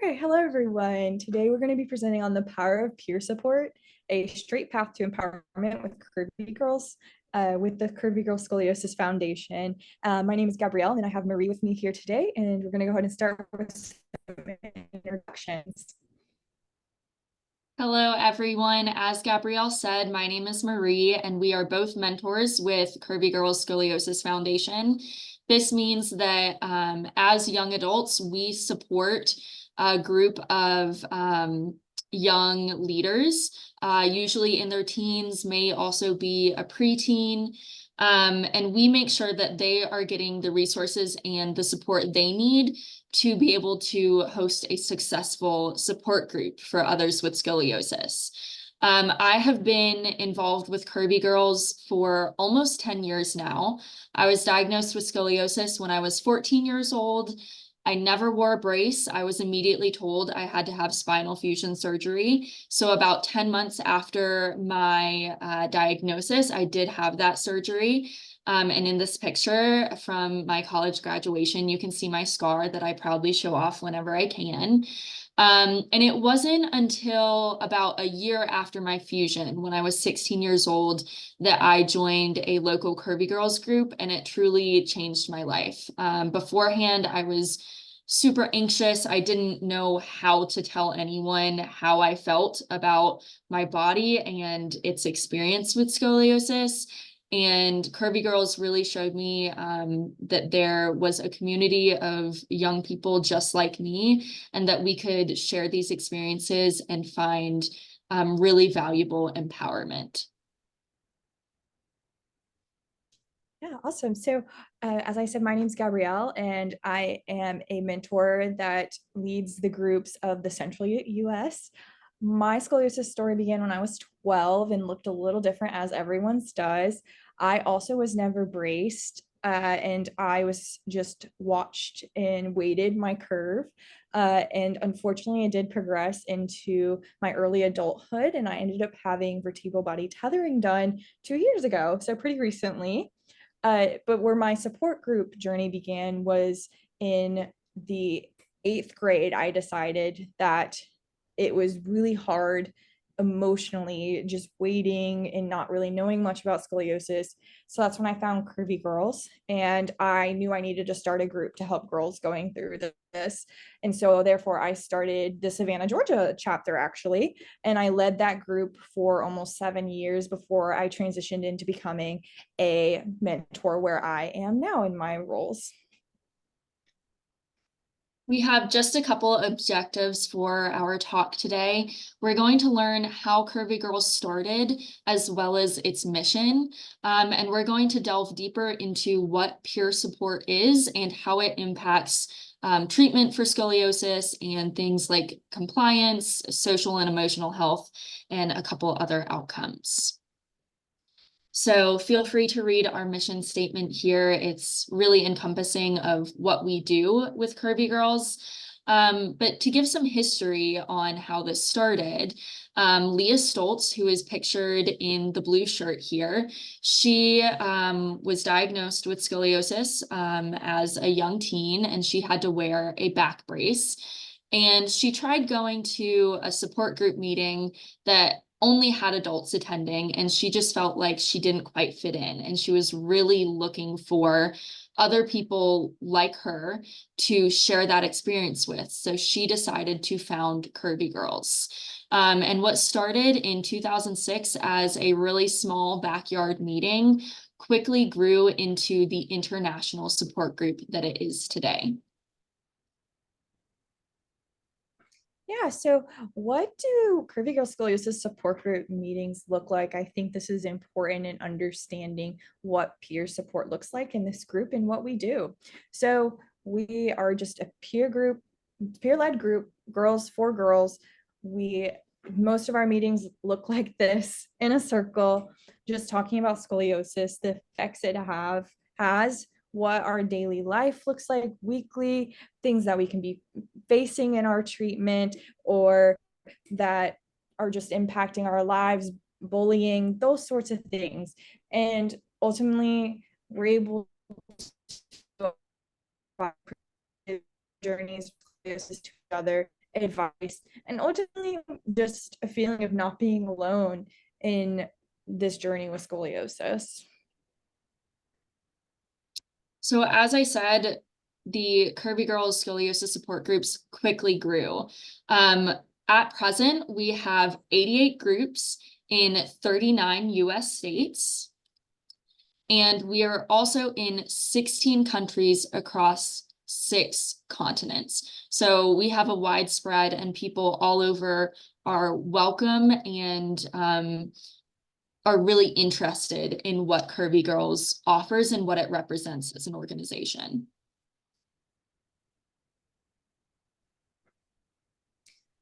Okay, hello everyone. Today we're going to be presenting on the power of peer support, a straight path to empowerment with Curvy Girls, with the Curvy Girl Scoliosis Foundation. My name is Gabrielle, and I have Marie with me here today, and we're going to go ahead and start with some introductions. Hello, everyone. As Gabrielle said, my name is Marie, and we are both mentors with Curvy Girls Scoliosis Foundation. This means that as young adults, we support a group of young leaders, usually in their teens, may also be a preteen. And we make sure that they are getting the resources and the support they need to be able to host a successful support group for others with scoliosis. I have been involved with Curvy Girls for almost 10 years now. I was diagnosed with scoliosis when I was 14 years old. I never wore a brace. I was immediately told I had to have spinal fusion surgery. So about 10 months after my diagnosis, I did have that surgery. And in this picture from my college graduation, you can see my scar that I proudly show off whenever I can. And it wasn't until about a year after my fusion, when I was 16 years old, that I joined a local Curvy Girls group, and it truly changed my life. Beforehand, I was super anxious. I didn't know how to tell anyone how I felt about my body and its experience with scoliosis. And Curvy Girls really showed me that there was a community of young people just like me, and that we could share these experiences and find really valuable empowerment. Yeah, awesome. So, as I said, my name is Gabrielle, and I am a mentor that leads the groups of the Central US. My scoliosis story began when I was 12 and looked a little different, as everyone's does. I also was never braced, and I was just watched and waited my curve. And unfortunately, it did progress into my early adulthood, and I ended up having vertebral body tethering done 2 years ago, so pretty recently. But where my support group journey began was in the eighth grade. I decided that it was really hard emotionally, just waiting and not really knowing much about scoliosis. So that's when I found Curvy Girls, and I knew I needed to start a group to help girls going through this. And so therefore I started the Savannah, Georgia chapter, actually, and I led that group for almost 7 years before I transitioned into becoming a mentor where I am now in my roles. We have just a couple objectives for our talk today. We're going to learn how Curvy Girls started, as well as its mission. And we're going to delve deeper into what peer support is and how it impacts treatment for scoliosis and things like compliance, social and emotional health, and a couple other outcomes. So feel free to read our mission statement here. It's really encompassing of what we do with Curvy Girls. But to give some history on how this started, Leah Stoltz, who is pictured in the blue shirt here, she was diagnosed with scoliosis as a young teen, and she had to wear a back brace. And she tried going to a support group meeting that only had adults attending, and she just felt like she didn't quite fit in, and she was really looking for other people like her to share that experience with. So she decided to found Curvy Girls. And what started in 2006 as a really small backyard meeting quickly grew into the international support group that it is today. Yeah, so what do Curvy Girl Scoliosis support group meetings look like? I think this is important in understanding what peer support looks like in this group and what we do. So we are just a peer group, peer-led group, girls for girls. We Most of our meetings look like this, in a circle, just talking about scoliosis, the effects it has, what our daily life looks like weekly, things that we can be facing in our treatment or that are just impacting our lives, bullying, those sorts of things. And ultimately, we're able to journeys to each other advice, and ultimately just a feeling of not being alone in this journey with scoliosis. So as I said, the Curvy Girls Scoliosis support groups quickly grew. At present, we have 88 groups in 39 US states. And we are also in 16 countries across 6 continents. So we have a widespread, and people all over are welcome and are really interested in what Curvy Girls offers and what it represents as an organization.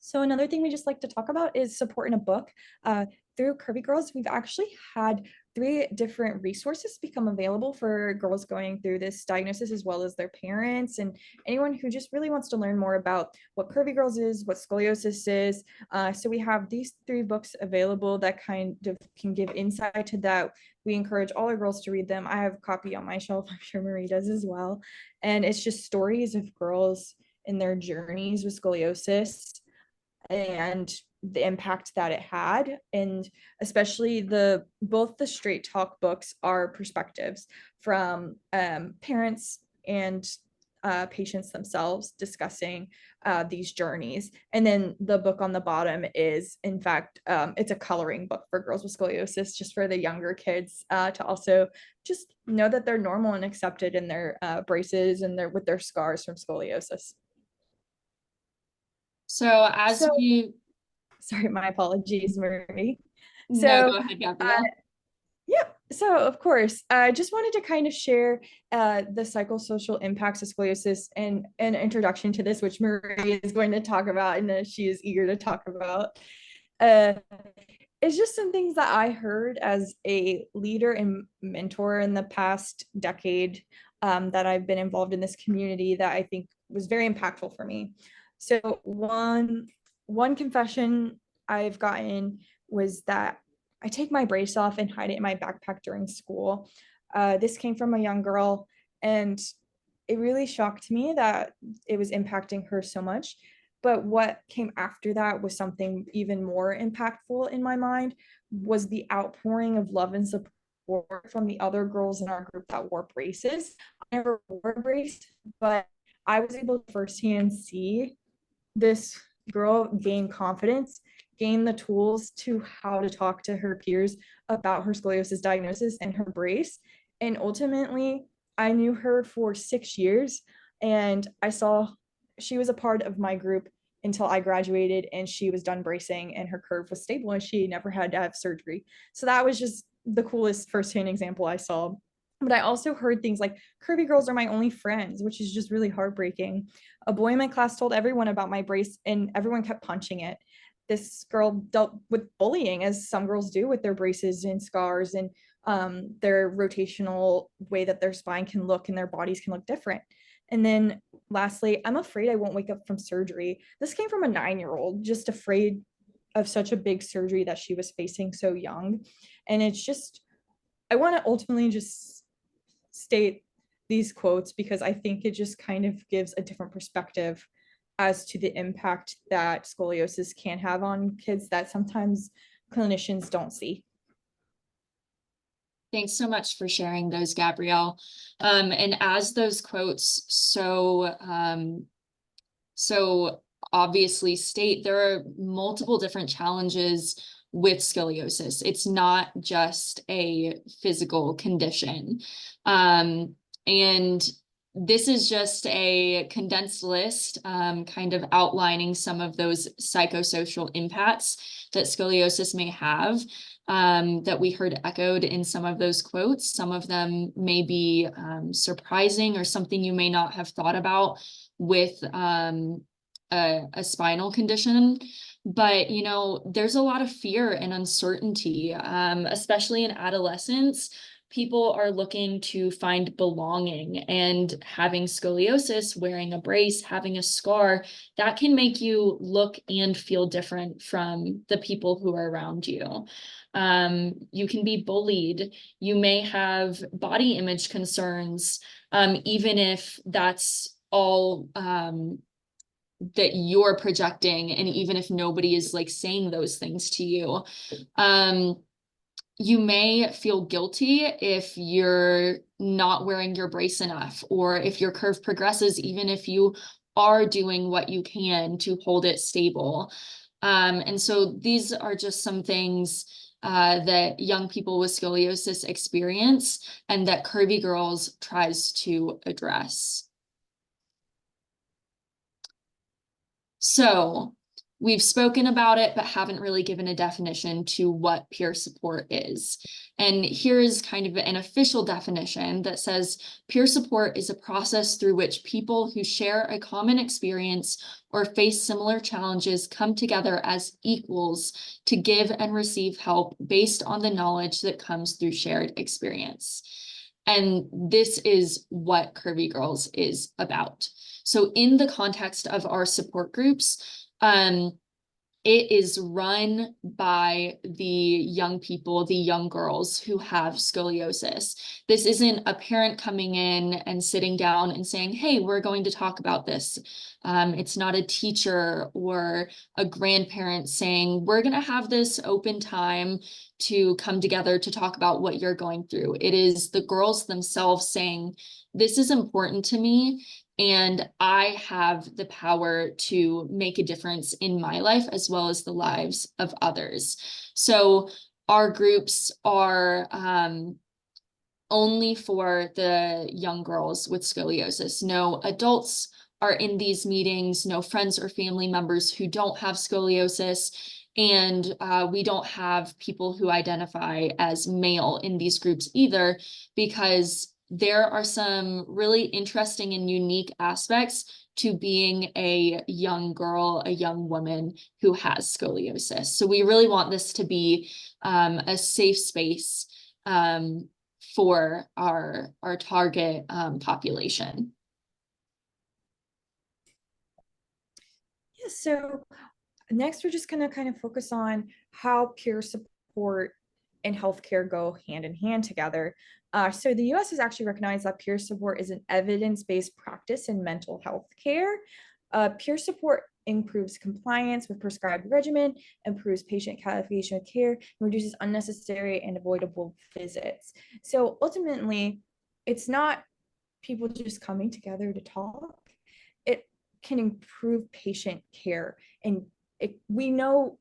So another thing we just like to talk about is support in a book. Through Curvy Girls, we've actually had 3 different resources become available for girls going through this diagnosis, as well as their parents and anyone who just really wants to learn more about what Curvy Girls is, what scoliosis is. So we have these 3 books available that kind of can give insight to that. We encourage all our girls to read them. I have a copy on my shelf. I'm sure Marie does as well. And it's just stories of girls in their journeys with scoliosis and the impact that it had, and especially both the straight talk books are perspectives from parents and patients themselves discussing these journeys. And then the book on the bottom is, in fact, it's a coloring book for girls with scoliosis, just for the younger kids to also just know that they're normal and accepted in their braces and with their scars from scoliosis. So as So we, sorry, my apologies, Marie. no, So, go ahead, Gabrielle. yep. So, of course, I just wanted to kind of share the psychosocial impacts of scoliosis and an introduction to this, which Marie is going to talk about, and she is eager to talk about. Uh, it's just some things that I heard as a leader and mentor in the past decade that I've been involved in this community that I think was very impactful for me. So one confession I've gotten was that I take my brace off and hide it in my backpack during school. This came from a young girl, and it really shocked me that it was impacting her so much. But what came after that was something even more impactful in my mind, was the outpouring of love and support from the other girls in our group that wore braces. I never wore a brace, but I was able to firsthand see this girl gain confidence, gain the tools to how to talk to her peers about her scoliosis diagnosis and her brace. And ultimately, I knew her for 6 years, and I saw she was a part of my group until I graduated, and she was done bracing and her curve was stable and she never had to have surgery. So that was just the coolest firsthand example I saw. But I also heard things like curvy girls are my only friends, which is just really heartbreaking. A boy in my class told everyone about my brace and everyone kept punching it. This girl dealt with bullying, as some girls do with their braces and scars and their rotational way that their spine can look and their bodies can look different. And then lastly, I'm afraid I won't wake up from surgery. This came from a 9-year-old, just afraid of such a big surgery that she was facing so young. And it's just, I want to ultimately just state these quotes because I think it just kind of gives a different perspective as to the impact that scoliosis can have on kids that sometimes clinicians don't see. Thanks so much for sharing those, Gabrielle. And as those quotes so obviously state, there are multiple different challenges with scoliosis. It's not just a physical condition. And this is just a condensed list, kind of outlining some of those psychosocial impacts that scoliosis may have, that we heard echoed in some of those quotes. Some of them may be surprising or something you may not have thought about with a spinal condition. But, you know, there's a lot of fear and uncertainty, especially in adolescence. People are looking to find belonging, and having scoliosis, wearing a brace, having a scar, that can make you look and feel different from the people who are around you. You can be bullied. You may have body image concerns, even if that's all that you're projecting, and even if nobody is like saying those things to you. You may feel guilty if you're not wearing your brace enough, or if your curve progresses, even if you are doing what you can to hold it stable. And so these are just some things that young people with scoliosis experience and that Curvy Girls tries to address. So we've spoken about it, but haven't really given a definition to what peer support is. And here is kind of an official definition that says peer support is a process through which people who share a common experience or face similar challenges come together as equals to give and receive help based on the knowledge that comes through shared experience. And this is what Curvy Girls is about. So in the context of our support groups, it is run by the young people, the young girls who have scoliosis. This isn't a parent coming in and sitting down and saying, hey, we're going to talk about this. It's not a teacher or a grandparent saying, we're going to have this open time to come together to talk about what you're going through. It is the girls themselves saying, this is important to me, and I have the power to make a difference in my life as well as the lives of others. So our groups are only for the young girls with scoliosis. No adults are in these meetings, no friends or family members who don't have scoliosis. And we don't have people who identify as male in these groups either, because there are some really interesting and unique aspects to being a young girl, a young woman who has scoliosis. So we really want this to be a safe space for our target population. Yeah, so next we're just going to kind of focus on how peer support and healthcare go hand in hand together. So the US has actually recognized that peer support is an evidence-based practice in mental health care. Peer support improves compliance with prescribed regimen, improves patient qualification of care, and reduces unnecessary and avoidable visits. So ultimately, it's not people just coming together to talk. It can improve patient care, and we know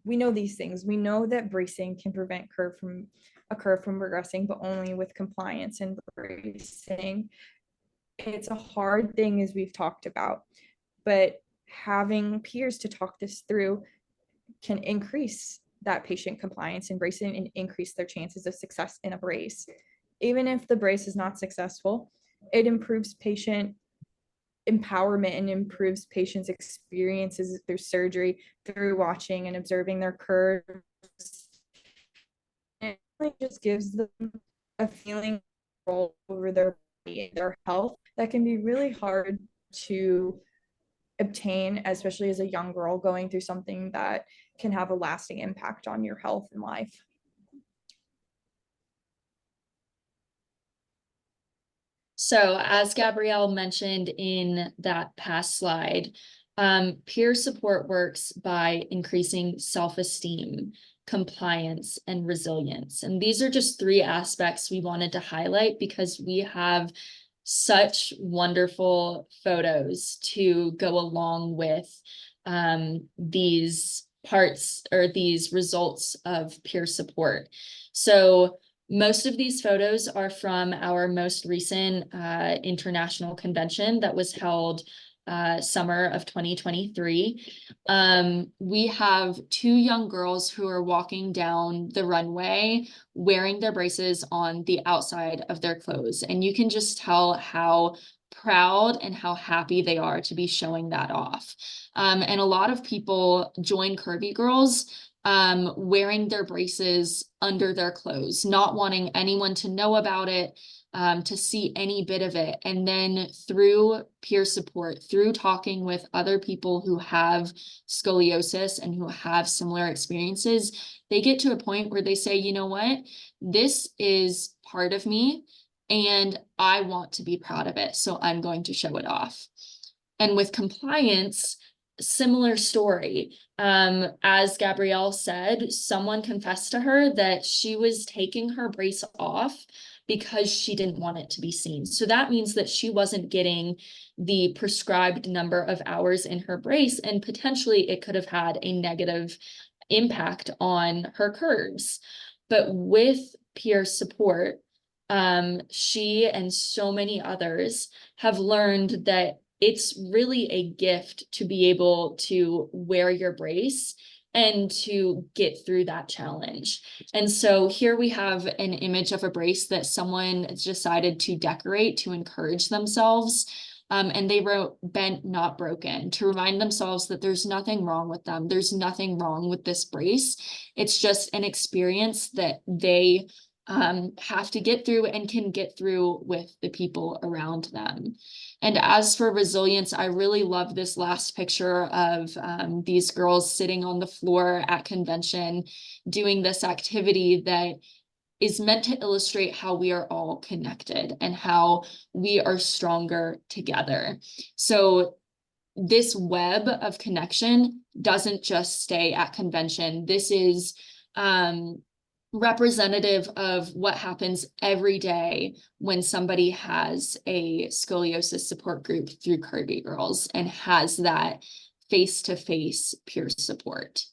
these things. We know that bracing can prevent a curve from progressing, but only with compliance and bracing. It's a hard thing, as we've talked about, but having peers to talk this through can increase that patient compliance and bracing and increase their chances of success in a brace. Even if the brace is not successful, it improves patient empowerment and improves patients' experiences through surgery, through watching and observing their curves. It really just gives them a feeling of control over their body and their health that can be really hard to obtain, especially as a young girl going through something that can have a lasting impact on your health and life. So as Gabrielle mentioned in that past slide, peer support works by increasing self-esteem, compliance, and resilience. And these are just three aspects we wanted to highlight because we have such wonderful photos to go along with these parts or these results of peer support. So most of these photos are from our most recent international convention that was held summer of 2023. We have two young girls who are walking down the runway wearing their braces on the outside of their clothes. And you can just tell how proud and how happy they are to be showing that off. And a lot of people join Curvy Girls wearing their braces under their clothes, not wanting anyone to know about it, to see any bit of it. And then through peer support, through talking with other people who have scoliosis and who have similar experiences, they get to a point where they say, you know what, this is part of me and I want to be proud of it. So I'm going to show it off. And with compliance, similar story. As Gabrielle said, someone confessed to her that she was taking her brace off because she didn't want it to be seen. So that means that she wasn't getting the prescribed number of hours in her brace, and potentially it could have had a negative impact on her curves. But with peer support, she and so many others have learned that it's really a gift to be able to wear your brace and to get through that challenge. And so here we have an image of a brace that someone decided to decorate to encourage themselves. And they wrote "bent, not broken" to remind themselves that there's nothing wrong with them. There's nothing wrong with this brace. It's just an experience that they have to get through and can get through with the people around them. And as for resilience, I really love this last picture of these girls sitting on the floor at convention doing this activity that is meant to illustrate how we are all connected and how we are stronger together. So this web of connection doesn't just stay at convention. This is representative of what happens every day when somebody has a scoliosis support group through Curvy Girls and has that face-to-face peer support.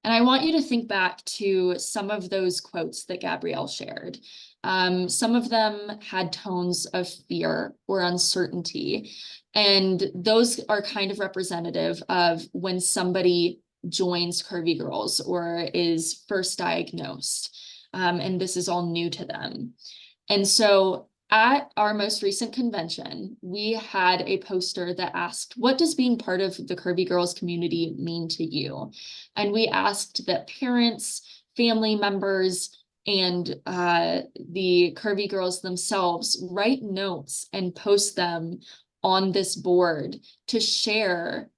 And I want you to think back to some of those quotes that Gabrielle shared. Some of them had tones of fear or uncertainty, and those are kind of representative of when somebody joins Curvy Girls or is first diagnosed, and this is all new to them. And so at our most recent convention, we had a poster that asked, "What does being part of the Curvy Girls community mean to you?" And we asked that parents, family members, and the Curvy Girls themselves write notes and post them on this board to share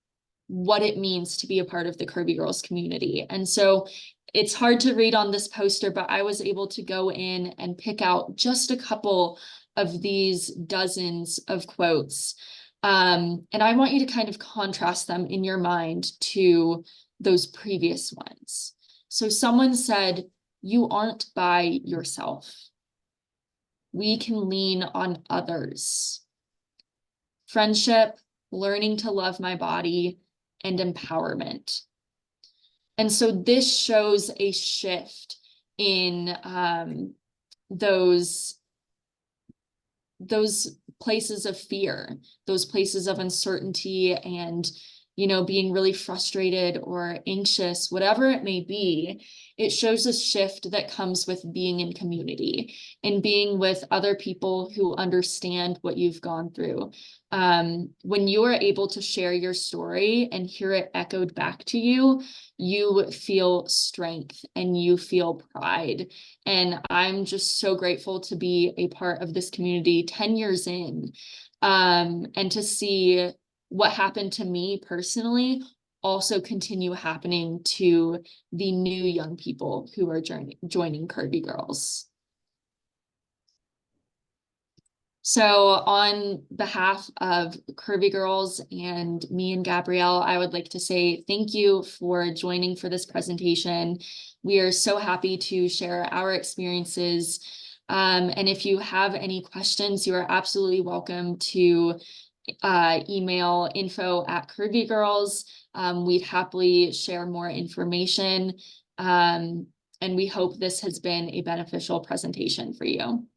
what it means to be a part of the Curvy Girls community. And so it's hard to read on this poster, but I was able to go in and pick out just a couple of these dozens of quotes. And I want you to kind of contrast them in your mind to those previous ones. So someone said, "You aren't by yourself. We can lean on others. Friendship, learning to love my body, and empowerment." And so this shows a shift in those places of fear, those places of uncertainty, and being really frustrated or anxious, whatever it may be. It shows a shift that comes with being in community and being with other people who understand what you've gone through. When you are able to share your story and hear it echoed back to you, you feel strength and you feel pride. And I'm just so grateful to be a part of this community 10 years in, and to see what happened to me personally also continue happening to the new young people who are joining Curvy Girls. So on behalf of Curvy Girls and me and Gabrielle, I would like to say thank you for joining for this presentation. We are so happy to share our experiences. And if you have any questions, you are absolutely welcome to email info@Curvy Girls. We'd happily share more information. And we hope this has been a beneficial presentation for you.